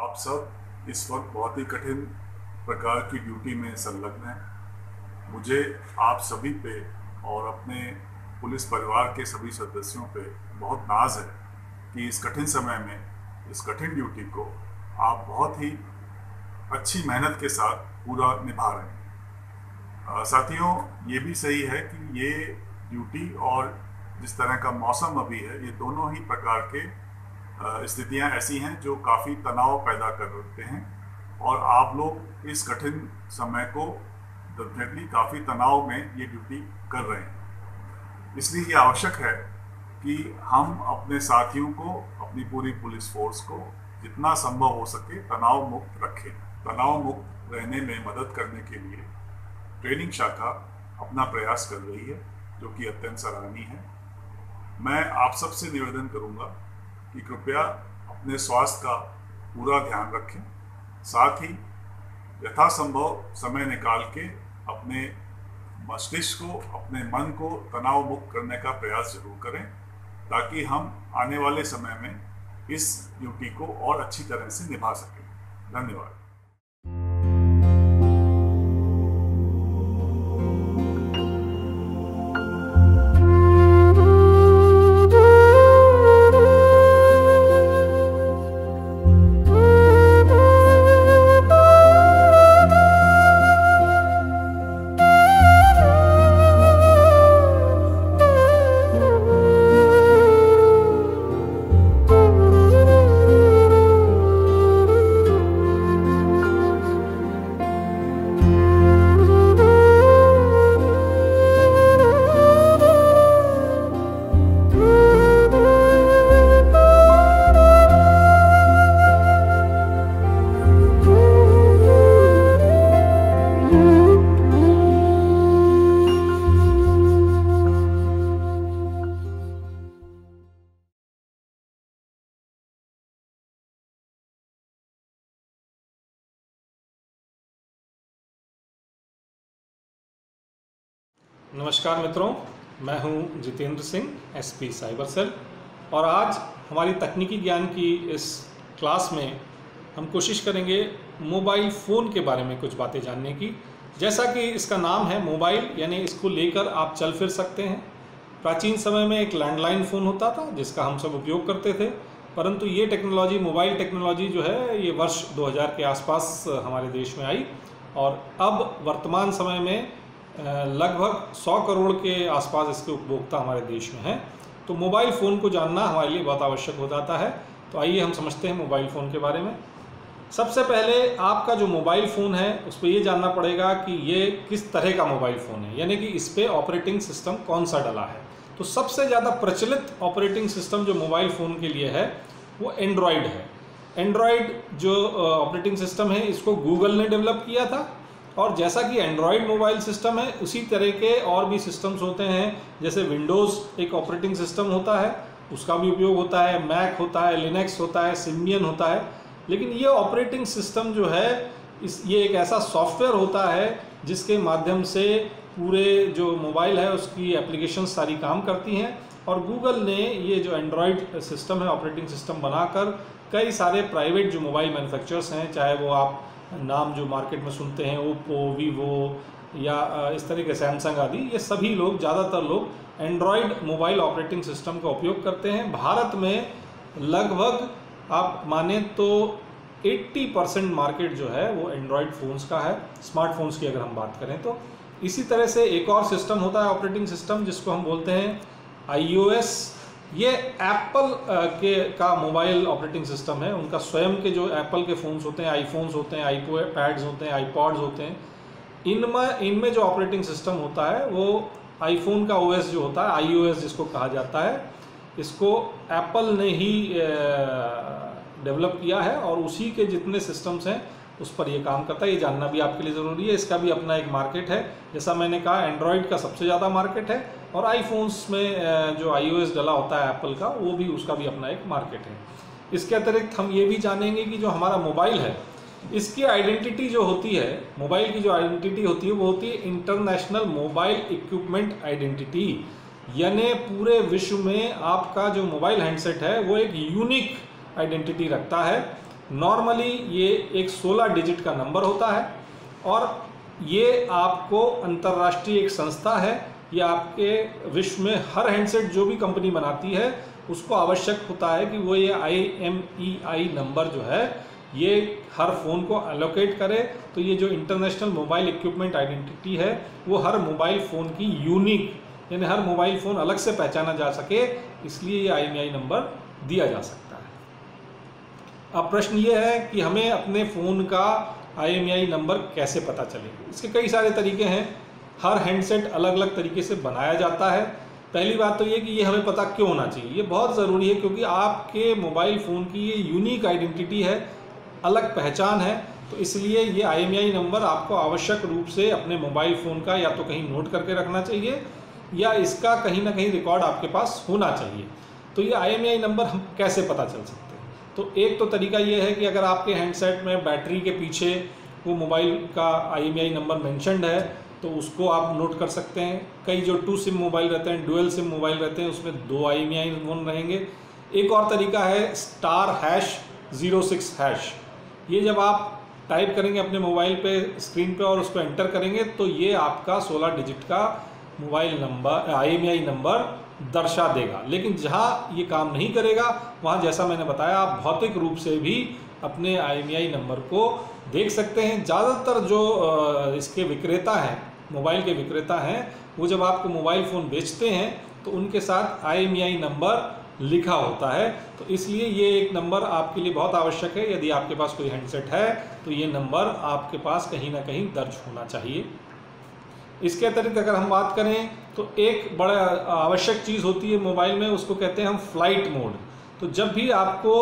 आप सब इस वक्त बहुत ही कठिन प्रकार की ड्यूटी में संलग्न हैं। मुझे आप सभी पे और अपने पुलिस परिवार के सभी सदस्यों पे बहुत नाज है कि इस कठिन समय में इस कठिन ड्यूटी को आप बहुत ही अच्छी मेहनत के साथ पूरा निभा रहे हैं। साथियों, ये भी सही है कि ये ड्यूटी और जिस तरह का मौसम अभी है, ये दोनों ही प्रकार के स्थितियां ऐसी हैं जो काफ़ी तनाव पैदा कर देते हैं और आप लोग इस कठिन समय को डेफिनेटली काफ़ी तनाव में ये ड्यूटी कर रहे हैं। इसलिए ये आवश्यक है कि हम अपने साथियों को, अपनी पूरी पुलिस फोर्स को जितना संभव हो सके तनाव मुक्त रखें। तनाव मुक्त रहने में मदद करने के लिए ट्रेनिंग शाखा अपना प्रयास कर रही है, जो कि अत्यंत सराहनीय है। मैं आप सबसे निवेदन करूंगा कि कृपया अपने स्वास्थ्य का पूरा ध्यान रखें, साथ ही यथासंभव समय निकाल के अपने मस्तिष्क को, अपने मन को तनाव मुक्त करने का प्रयास जरूर करें, ताकि हम आने वाले समय में इस ड्यूटी को और अच्छी तरह से निभा सकें। धन्यवाद। नमस्कार मित्रों, मैं हूं Jitendra Singh, SP cyber cell, और आज हमारी तकनीकी ज्ञान की इस क्लास में हम कोशिश करेंगे मोबाइल फ़ोन के बारे में कुछ बातें जानने की। जैसा कि इसका नाम है मोबाइल, यानी इसको लेकर आप चल फिर सकते हैं। प्राचीन समय में एक लैंडलाइन फ़ोन होता था जिसका हम सब उपयोग करते थे, परंतु ये टेक्नोलॉजी, मोबाइल टेक्नोलॉजी जो है, ये वर्ष 2000 के आसपास हमारे देश में आई और अब वर्तमान समय में लगभग 100 करोड़ के आसपास इसके उपभोक्ता हमारे देश में हैं। तो मोबाइल फ़ोन को जानना हमारे लिए बहुत आवश्यक हो जाता है। तो आइए हम समझते हैं मोबाइल फ़ोन के बारे में। सबसे पहले आपका जो मोबाइल फ़ोन है उस पर ये जानना पड़ेगा कि ये किस तरह का मोबाइल फ़ोन है, यानी कि इस पर ऑपरेटिंग सिस्टम कौन सा डला है। तो सबसे ज़्यादा प्रचलित ऑपरेटिंग सिस्टम जो मोबाइल फ़ोन के लिए है वो एंड्रॉयड है। एंड्रॉयड जो ऑपरेटिंग सिस्टम है, इसको गूगल ने डेवलप किया था, और जैसा कि एंड्रॉयड मोबाइल सिस्टम है उसी तरह के और भी सिस्टम्स होते हैं। जैसे विंडोज़ एक ऑपरेटिंग सिस्टम होता है, उसका भी उपयोग होता है, मैक होता है, लिनक्स होता है, सिम्बियन होता है। लेकिन ये ऑपरेटिंग सिस्टम जो है ये एक ऐसा सॉफ्टवेयर होता है जिसके माध्यम से पूरे जो मोबाइल है उसकी एप्लीकेशन सारी काम करती हैं। और गूगल ने ये जो एंड्रॉयड सिस्टम है, ऑपरेटिंग सिस्टम बनाकर कई सारे प्राइवेट जो मोबाइल मैन्युफैक्चरर्स हैं, चाहे वो आप नाम जो मार्केट में सुनते हैं ओप्पो, वीवो या इस तरह के सैमसंग आदि, ये सभी लोग, ज़्यादातर लोग एंड्रॉयड मोबाइल ऑपरेटिंग सिस्टम का उपयोग करते हैं। भारत में लगभग आप माने तो 80% मार्केट जो है वो एंड्रॉयड फ़ोन्स का है, स्मार्टफोन्स की अगर हम बात करें तो। इसी तरह से एक और सिस्टम होता है ऑपरेटिंग सिस्टम जिसको हम बोलते हैं iOS। ये एप्पल का मोबाइल ऑपरेटिंग सिस्टम है। उनका स्वयं के जो एप्पल के फ़ोन्स होते हैं, आईफोन्स होते हैं, आईपैड्स होते हैं, आईपॉड्स होते हैं, इनमें जो ऑपरेटिंग सिस्टम होता है वो आईफोन का ओएस जो होता है, iOS जिसको कहा जाता है, इसको एप्पल ने ही डेवलप किया है और उसी के जितने सिस्टम्स हैं उस पर ये काम करता है। ये जानना भी आपके लिए ज़रूरी है। इसका भी अपना एक मार्केट है। जैसा मैंने कहा, एंड्रॉयड का सबसे ज़्यादा मार्केट है और आईफोन्स में जो iOS डला होता है एप्पल का, वो भी, उसका भी अपना एक मार्केट है। इसके अतिरिक्त हम ये भी जानेंगे कि जो हमारा मोबाइल है इसकी आइडेंटिटी जो होती है, मोबाइल की जो आइडेंटिटी होती है वो होती है इंटरनेशनल मोबाइल इक्विपमेंट आइडेंटिटी। यानी पूरे विश्व में आपका जो मोबाइल हैंडसेट है वो एक यूनिक आइडेंटिटी रखता है नॉर्मली ये एक 16 डिजिट का नंबर होता है और ये आपको अंतर्राष्ट्रीय एक संस्था है, ये आपके विश्व में हर हैंडसेट जो भी कंपनी बनाती है उसको आवश्यक होता है कि वो ये IMEI नंबर जो है ये हर फ़ोन को एलोकेट करे। तो ये जो इंटरनेशनल मोबाइल इक्विपमेंट आइडेंटिटी है वो हर मोबाइल फ़ोन की यूनिक, यानी हर मोबाइल फ़ोन अलग से पहचाना जा सके, इसलिए ये IMEI नंबर दिया जा सकता है। अब प्रश्न ये है कि हमें अपने फ़ोन का IMEI नंबर कैसे पता चले। इसके कई सारे तरीके हैं, हर हैंडसेट अलग अलग तरीके से बनाया जाता है। पहली बात तो ये कि ये हमें पता क्यों होना चाहिए, ये बहुत ज़रूरी है क्योंकि आपके मोबाइल फ़ोन की ये यूनिक आइडेंटिटी है, अलग पहचान है। तो इसलिए ये IMEI नंबर आपको आवश्यक रूप से अपने मोबाइल फ़ोन का या तो कहीं नोट करके रखना चाहिए या इसका कहीं ना कहीं रिकॉर्ड आपके पास होना चाहिए। तो ये IMEI नंबर हम कैसे पता चल सकते हैं? तो एक तो तरीका ये है कि अगर आपके हैंडसेट में बैटरी के पीछे वो मोबाइल का IMEI नंबर मेंशन्ड है तो उसको आप नोट कर सकते हैं। कई जो 2 सिम मोबाइल रहते हैं, डुअल सिम मोबाइल रहते हैं, उसमें 2 IMEI नंबर रहेंगे। एक और तरीका है *#06#। ये जब आप टाइप करेंगे अपने मोबाइल पे स्क्रीन पे और उसको एंटर करेंगे तो ये आपका 16 डिजिट का मोबाइल नंबर IMEI नंबर दर्शा देगा। लेकिन जहाँ ये काम नहीं करेगा वहाँ जैसा मैंने बताया आप भौतिक रूप से भी अपने IMEI नंबर को देख सकते हैं। ज़्यादातर जो इसके विक्रेता हैं, मोबाइल के विक्रेता हैं, वो जब आपको मोबाइल फ़ोन बेचते हैं तो उनके साथ IMEI नंबर लिखा होता है। तो इसलिए ये एक नंबर आपके लिए बहुत आवश्यक है। यदि आपके पास कोई हैंडसेट है तो ये नंबर आपके पास कहीं ना कहीं दर्ज होना चाहिए। इसके अतिरिक्त अगर हम बात करें तो एक बड़ा आवश्यक चीज़ होती है मोबाइल में, उसको कहते हैं हम फ्लाइट मोड। तो जब भी आपको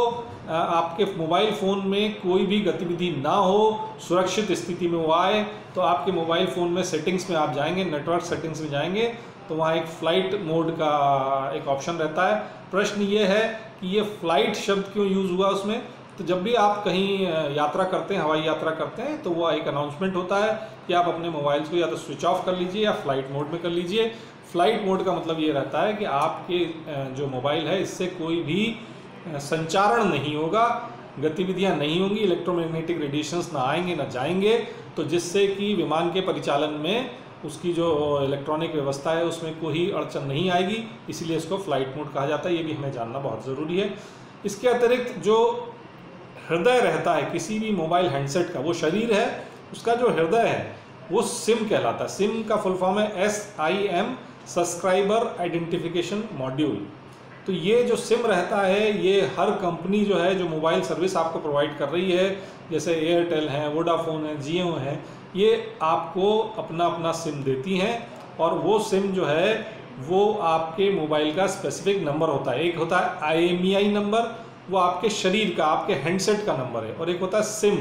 आपके मोबाइल फ़ोन में कोई भी गतिविधि ना हो, सुरक्षित स्थिति में वो आए, तो आपके मोबाइल फ़ोन में सेटिंग्स में आप जाएंगे, नेटवर्क सेटिंग्स में जाएंगे तो वहाँ एक फ़्लाइट मोड का एक ऑप्शन रहता है। प्रश्न ये है कि ये फ़्लाइट शब्द क्यों यूज़ हुआ उसमें? तो जब भी आप कहीं यात्रा करते हैं, हवाई यात्रा करते हैं, तो वो एक अनाउंसमेंट होता है कि आप अपने मोबाइल्स को या तो स्विच ऑफ कर लीजिए या फ़्लाइट मोड में कर लीजिए। फ़्लाइट मोड का मतलब ये रहता है कि आपके जो मोबाइल है इससे कोई भी संचारण नहीं होगा, गतिविधियां नहीं होंगी, इलेक्ट्रोमैग्नेटिक रेडिएशंस ना आएंगे ना जाएंगे, तो जिससे कि विमान के परिचालन में उसकी जो इलेक्ट्रॉनिक व्यवस्था है उसमें कोई अड़चन नहीं आएगी। इसीलिए इसको फ़्लाइट मोड कहा जाता है। ये भी हमें जानना बहुत ज़रूरी है। इसके अतिरिक्त जो हृदय रहता है किसी भी मोबाइल हैंडसेट का, वो शरीर है, उसका जो हृदय है वो सिम कहलाता है। सिम का फुल फॉर्म है SIM, सब्सक्राइबर आइडेंटिफिकेशन मॉड्यूल। तो ये जो सिम रहता है ये हर कंपनी जो है जो मोबाइल सर्विस आपको प्रोवाइड कर रही है, जैसे एयरटेल है, वोडाफोन है, जियो है, ये आपको अपना अपना सिम देती हैं और वो सिम जो है वो आपके मोबाइल का स्पेसिफिक नंबर होता है। एक होता है IMEI नंबर, वो आपके शरीर का, आपके हैंडसेट का नंबर है, और एक होता है सिम,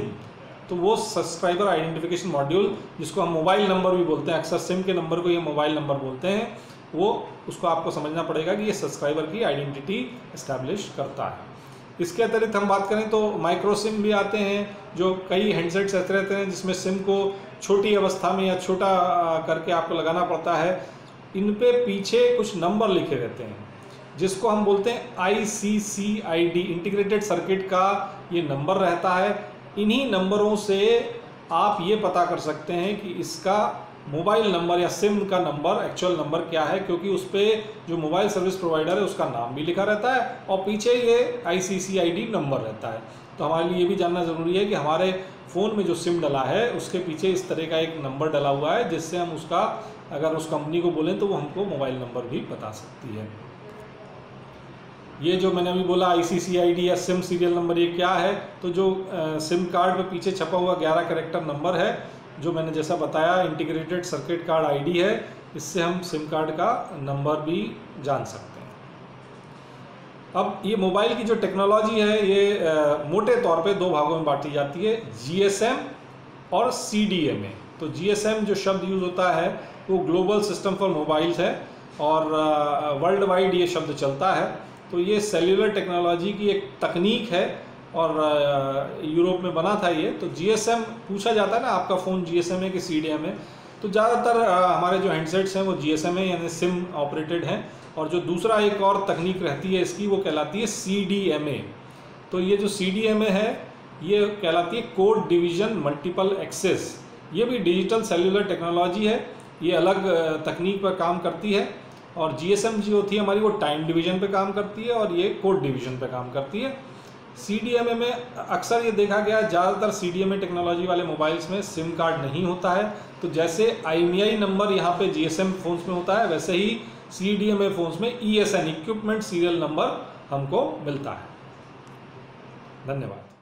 तो वो सब्सक्राइबर आइडेंटिफिकेशन मॉड्यूल, जिसको हम मोबाइल नंबर भी बोलते हैं। अक्सर सिम के नंबर को ये मोबाइल नंबर बोलते हैं। वो उसको आपको समझना पड़ेगा कि ये सब्सक्राइबर की आइडेंटिटी इस्टेब्लिश करता है। इसके अतिरिक्त हम बात करें तो माइक्रो सिम भी आते हैं, जो कई हैंडसेट्स ऐसे रहते हैं जिसमें सिम को छोटी अवस्था में या छोटा करके आपको लगाना पड़ता है। इन पे पीछे कुछ नंबर लिखे रहते हैं जिसको हम बोलते हैं ICCID, इंटीग्रेटेड सर्किट का ये नंबर रहता है। इन्हीं नंबरों से आप ये पता कर सकते हैं कि इसका मोबाइल नंबर या सिम का नंबर एक्चुअल नंबर क्या है, क्योंकि उस पर जो मोबाइल सर्विस प्रोवाइडर है उसका नाम भी लिखा रहता है और पीछे ये ICCID नंबर रहता है। तो हमारे लिए ये भी जानना ज़रूरी है कि हमारे फ़ोन में जो सिम डला है उसके पीछे इस तरह का एक नंबर डला हुआ है, जिससे हम उसका, अगर उस कंपनी को बोलें तो वो हमको मोबाइल नंबर भी बता सकती है। ये जो मैंने अभी बोला ICCID या सिम सीरियल नंबर, ये क्या है? तो जो सिम कार्ड पे पीछे छपा हुआ 11 कैरेक्टर नंबर है, जो मैंने जैसा बताया इंटीग्रेटेड सर्किट कार्ड ID है, इससे हम सिम कार्ड का नंबर भी जान सकते हैं। अब ये मोबाइल की जो टेक्नोलॉजी है ये मोटे तौर पे 2 भागों में बांटी जाती है, GSM और CDMA। तो GSM जो शब्द यूज़ होता है वो ग्लोबल सिस्टम फॉर मोबाइल्स है और वर्ल्ड वाइड ये शब्द चलता है। तो ये सेल्यूलर टेक्नोलॉजी की एक तकनीक है और यूरोप में बना था ये। तो GSM पूछा जाता है ना, आपका फ़ोन GSM है कि CDMA? तो ज़्यादातर हमारे जो हैंडसेट्स हैं वो GSM है, यानी सिम ऑपरेटेड हैं। और जो दूसरा एक और तकनीक रहती है इसकी, वो कहलाती है CDMA। तो ये जो CDMA है ये कहलाती है कोड डिवीज़न मल्टीपल एक्सेस। ये भी डिजिटल सेल्युलर टेक्नोलॉजी है, ये अलग तकनीक पर काम करती है। और GSM जो होती है हमारी, वो टाइम डिवीज़न पे काम करती है और ये कोड डिवीज़न पे काम करती है। CDMA में अक्सर ये देखा गया है, ज़्यादातर CDMA टेक्नोलॉजी वाले मोबाइल्स में सिम कार्ड नहीं होता है। तो जैसे IMEI नंबर यहाँ पे GSM फ़ोन्स में होता है, वैसे ही CDMA फ़ोन्स में ESN इक्विपमेंट सीरियल नंबर हमको मिलता है। धन्यवाद।